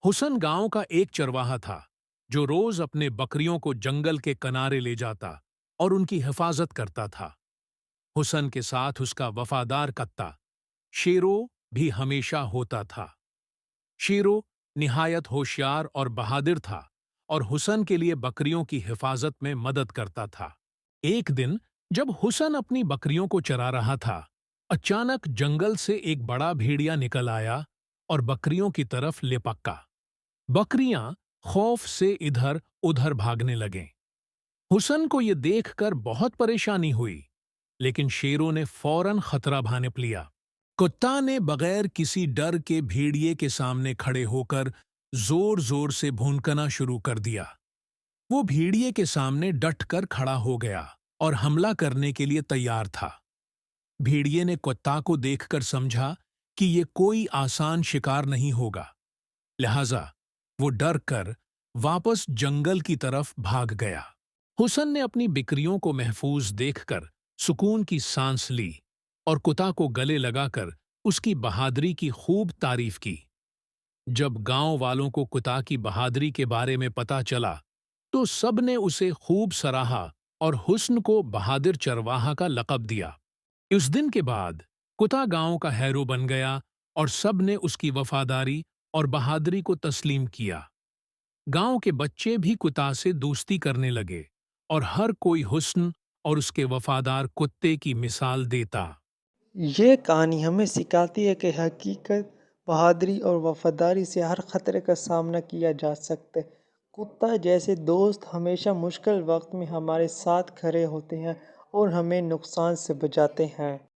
हुसन गांव का एक चरवाहा था जो रोज अपने बकरियों को जंगल के किनारे ले जाता और उनकी हिफाजत करता था। हुसन के साथ उसका वफादार कत्ता शेरो भी हमेशा होता था। शेरो निहायत होशियार और बहादुर था और हुसन के लिए बकरियों की हिफाजत में मदद करता था। एक दिन जब हुसन अपनी बकरियों को चरा रहा था, अचानक जंगल से एक बड़ा भेड़िया निकल आया और बकरियों की तरफ लिपका। बकरियां खौफ से इधर उधर भागने लगें। हुसन को यह देखकर बहुत परेशानी हुई, लेकिन शेरों ने फौरन खतरा भांप लिया। कुत्ता ने बगैर किसी डर के भेड़िए के सामने खड़े होकर जोर जोर से भौंकना शुरू कर दिया। वो भेड़िए के सामने डटकर खड़ा हो गया और हमला करने के लिए तैयार था। भेड़िए ने कुत्ता को देखकर समझा कि ये कोई आसान शिकार नहीं होगा, लिहाजा वो डर कर वापस जंगल की तरफ भाग गया। हुसन ने अपनी बिकरियों को महफूज देखकर सुकून की सांस ली और कुत्ता को गले लगाकर उसकी बहादुरी की खूब तारीफ की। जब गांव वालों को कुत्ता की बहादुरी के बारे में पता चला, तो सबने उसे खूब सराहा और हुस्न को बहादुर चरवाहा का लक़ब दिया। उस दिन के बाद कुत्ता गांव का हैरो बन गया और सबने उसकी वफादारी और बहादुरी को तस्लीम किया। गांव के बच्चे भी कुत्ता से दोस्ती करने लगे और हर कोई हुस्न और उसके वफादार कुत्ते की मिसाल देता। ये कहानी हमें सिखाती है कि हकीकत, बहादुरी और वफादारी से हर खतरे का सामना किया जा सकता है। कुत्ता जैसे दोस्त हमेशा मुश्किल वक्त में हमारे साथ खड़े होते हैं और हमें नुकसान से बचाते हैं।